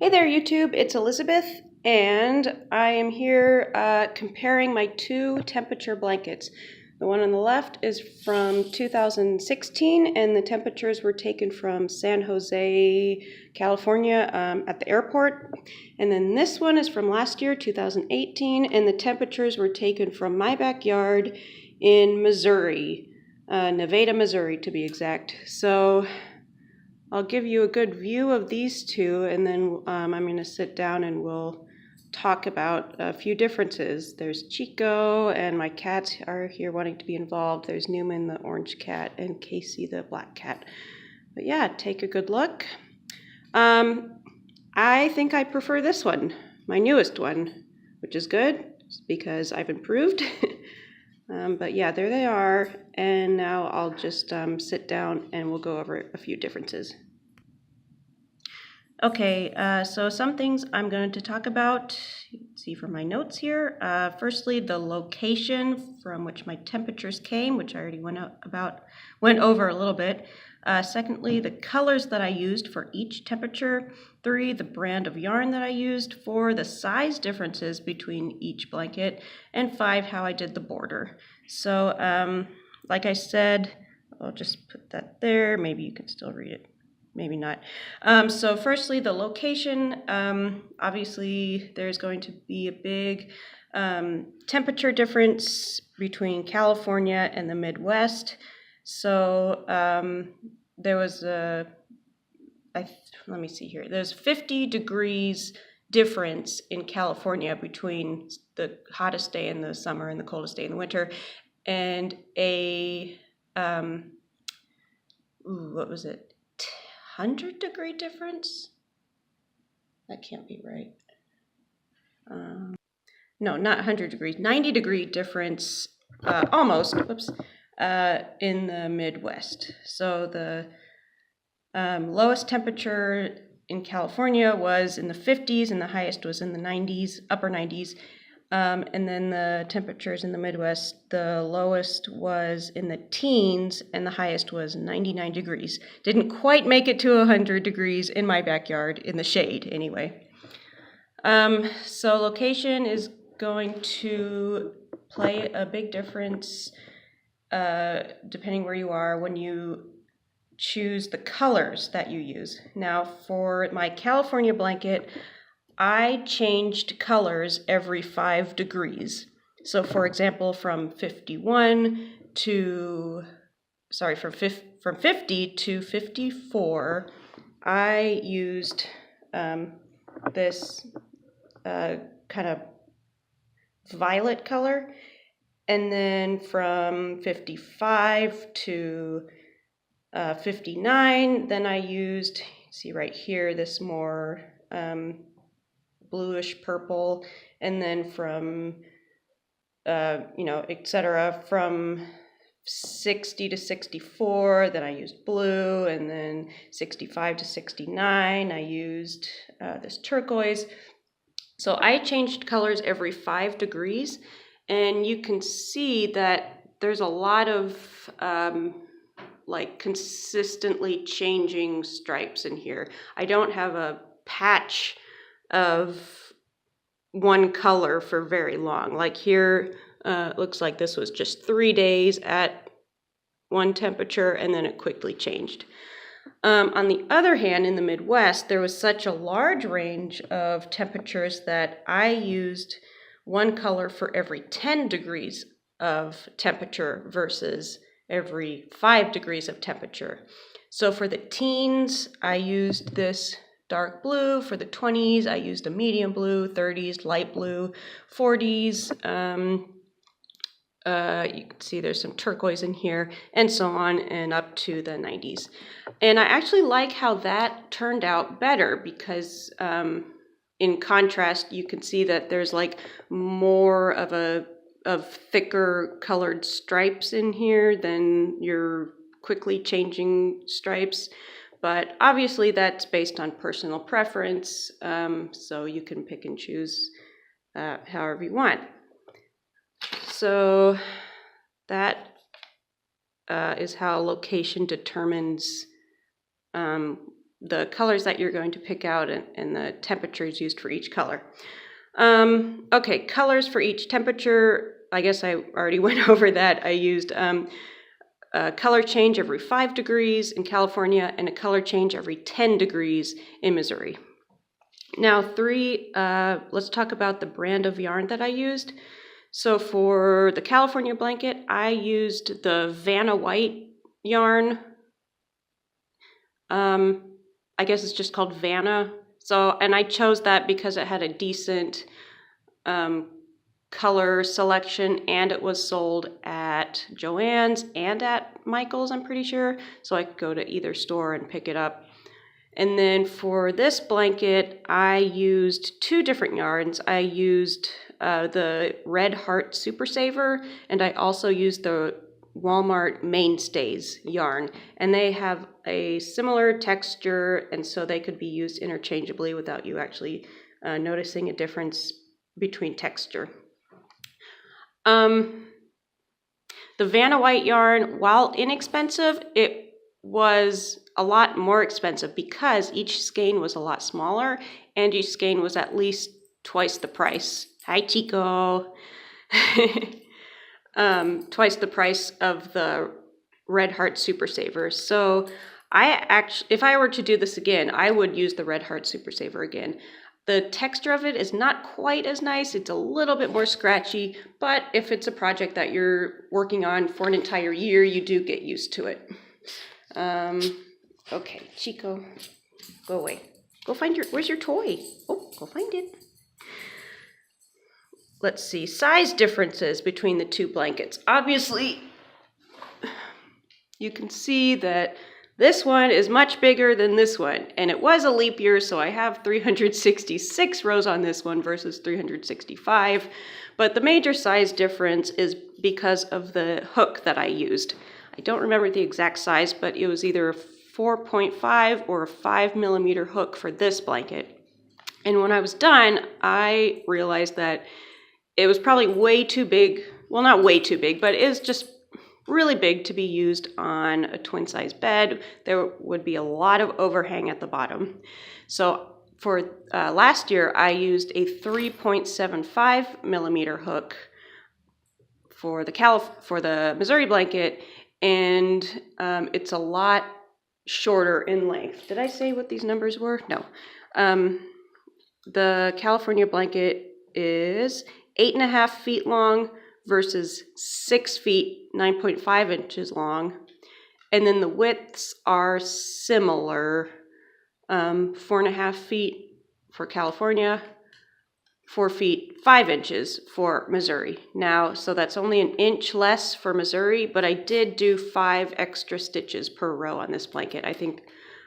Hey there YouTube, it's Elizabeth and I am here comparing my two temperature blankets. The one on the left is from 2016 and the temperatures were taken from San Jose, California at the airport. And then this one is from last year, 2018, and the temperatures were taken from my backyard in Missouri, Nevada, Missouri to be exact. So I'll give you a good view of these two, and then I'm going to sit down and we'll talk about a few differences. There's Chico, and my cats are here wanting to be involved. There's Newman, the orange cat, and Casey, the black cat. But yeah, take a good look. I think I prefer this one, my newest one, which is good because I've improved. But yeah, there they are, and now I'll just sit down and we'll go over a few differences. Okay, so some things I'm going to talk about, you can see from my notes here. Firstly, the location from which my temperatures came, which I already went over a little bit. Secondly, the colors that I used for each temperature. 3, the brand of yarn that I used. 4, the size differences between each blanket. And 5, how I did the border. So, like I said, I'll just put that there. Maybe you can still read it. Maybe not. So firstly, the location. Obviously, there's going to be a big temperature difference between California and the Midwest. So there was let me see here. There's 50 degrees difference in California between the hottest day in the summer and the coldest day in the winter, and what was it? 100-degree difference? That can't be right. No, not 100 degrees. 90-degree difference, almost. Whoops. In the Midwest. So the lowest temperature in California was in the 50s, and the highest was in the 90s, upper 90s. And then the temperatures in the Midwest, the lowest was in the teens and the highest was 99 degrees. Didn't quite make it to 100 degrees in my backyard, in the shade anyway. So location is going to play a big difference depending where you are when you choose the colors that you use. Now for my California blanket, I changed colors every 5 degrees. So for example, from 50 to 54, I used this kind of violet color. And then from 55 to 59, then I used, see right here, this more bluish purple, and then from etc. from 60 to 64, then I used blue, and then 65 to 69 I used this turquoise. So I changed colors every 5 degrees, and you can see that there's a lot of like consistently changing stripes in here. I don't have a patch of one color for very long. Like here, looks like this was just 3 days at one temperature, and then it quickly changed. On the other hand, in the Midwest, there was such a large range of temperatures that I used one color for every 10 degrees of temperature versus every 5 degrees of temperature. So for the teens, I used this dark blue. For the 20s, I used a medium blue. 30s, light blue. 40s, you can see there's some turquoise in here, and so on, and up to the 90s. And I actually like how that turned out better because in contrast, you can see that there's like more of thicker colored stripes in here than your quickly changing stripes. But obviously that's based on personal preference, so you can pick and choose however you want. So that is how location determines the colors that you're going to pick out and the temperatures used for each color. Okay, colors for each temperature. I guess I already went over that. I used a color change every 5 degrees in California and a color change every 10 degrees in Missouri. Now let's talk about the brand of yarn that I used. So for the California blanket, I used the Vanna White yarn. I guess it's just called Vanna. And I chose that because it had a decent color selection, and it was sold at Joann's and at Michael's, I'm pretty sure. So I could go to either store and pick it up. And then for this blanket, I used 2 different yarns. I used the Red Heart Super Saver, and I also used the Walmart Mainstays yarn. And they have a similar texture, and so they could be used interchangeably without you actually noticing a difference between texture. The Vanna White yarn, while inexpensive, it was a lot more expensive because each skein was a lot smaller and each skein was at least twice the price. Hi, Chico. Twice the price of the Red Heart Super Saver. So if I were to do this again, I would use the Red Heart Super Saver again. The texture of it is not quite as nice. It's a little bit more scratchy, but if it's a project that you're working on for an entire year, you do get used to it. Okay, Chico, go away. Go find where's your toy? Oh, go find it. Let's see, size differences between the 2 blankets. Obviously, you can see that this one is much bigger than this one, and it was a leap year, so I have 366 rows on this one versus 365, but the major size difference is because of the hook that I used. I don't remember the exact size, but it was either a 4.5 or a 5 millimeter hook for this blanket. And when I was done, I realized that it was probably way too big. Well, not way too big, but it was just really big to be used on a twin size bed. There would be a lot of overhang at the bottom. So for last year, I used a 3.75 millimeter hook for the Missouri blanket, and it's a lot shorter in length. Did I say what these numbers were? No. The California blanket is 8.5 feet long versus 6 feet, 9.5 inches long. And then the widths are similar, 4.5 feet for California, 4 feet, 5 inches for Missouri. Now, so that's only an inch less for Missouri, but I did do 5 extra stitches per row on this blanket. I think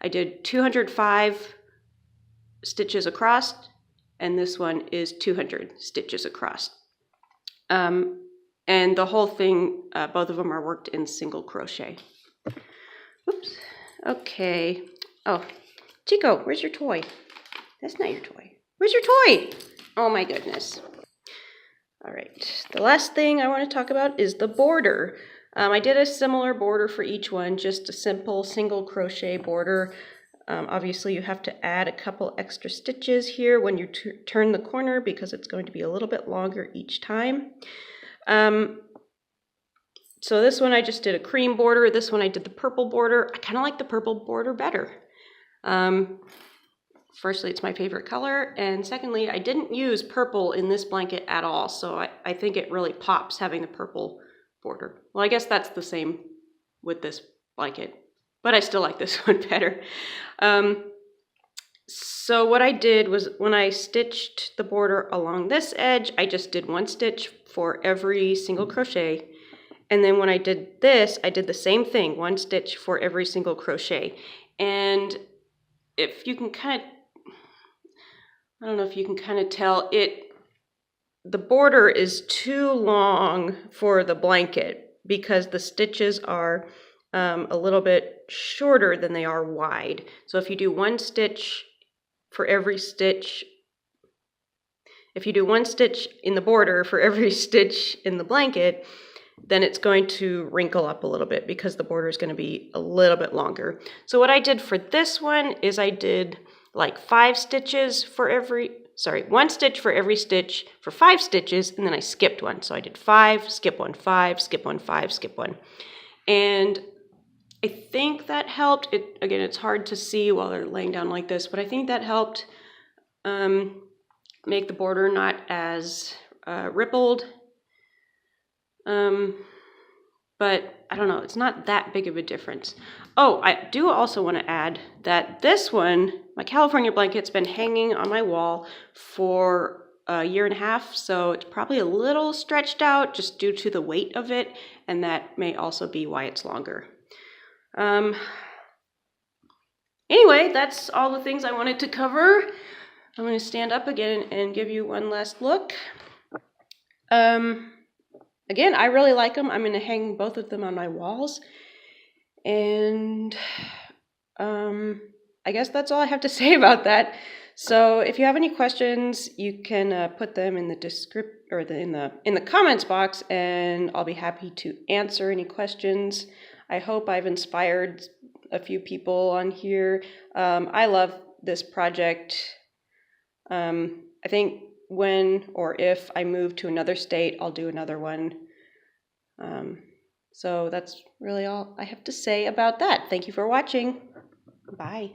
I did 205 stitches across, and this one is 200 stitches across. And the whole thing, both of them are worked in single crochet. Whoops. Okay. Oh, Chico, where's your toy? That's not your toy. Where's your toy? Oh my goodness. All right. The last thing I want to talk about is the border. I did a similar border for each one, just a simple single crochet border. Obviously, you have to add a couple extra stitches here when you turn the corner because it's going to be a little bit longer each time. So this one I just did a cream border. This one I did the purple border. I kind of like the purple border better. Firstly, it's my favorite color, and secondly, I didn't use purple in this blanket at all, so I think it really pops having the purple border. Well, I guess that's the same with this blanket, but I still like this one better. So what I did was when I stitched the border along this edge, I just did 1 stitch for every single crochet. And then when I did this, I did the same thing, 1 stitch for every single crochet. And if you can kind of, I don't know if you can kind of tell, the border is too long for the blanket because the stitches are a little bit shorter than they are wide. So if you do 1 stitch for every stitch, if you do 1 stitch in the border for every stitch in the blanket, then it's going to wrinkle up a little bit because the border is going to be a little bit longer. So what I did for this one is I did like 5 stitches for every, 1 stitch for every stitch for 5 stitches, and then I skipped one. So I did 5, skip 1, 5, skip 1, 5, skip 1. And I think that helped. Again, it's hard to see while they're laying down like this, but I think that helped make the border not as rippled. But I don't know, it's not that big of a difference. Oh, I do also want to add that this one, my California blanket's been hanging on my wall for a year and a half, so it's probably a little stretched out just due to the weight of it, and that may also be why it's longer. Anyway, that's all the things I wanted to cover. I'm going to stand up again and give you one last look. Again, I really like them. I'm going to hang both of them on my walls. And I guess that's all I have to say about that. So if you have any questions, you can put them in the in the comments box, and I'll be happy to answer any questions. I hope I've inspired a few people on here. I love this project. I think when or if I move to another state, I'll do another one. So that's really all I have to say about that. Thank you for watching. Bye.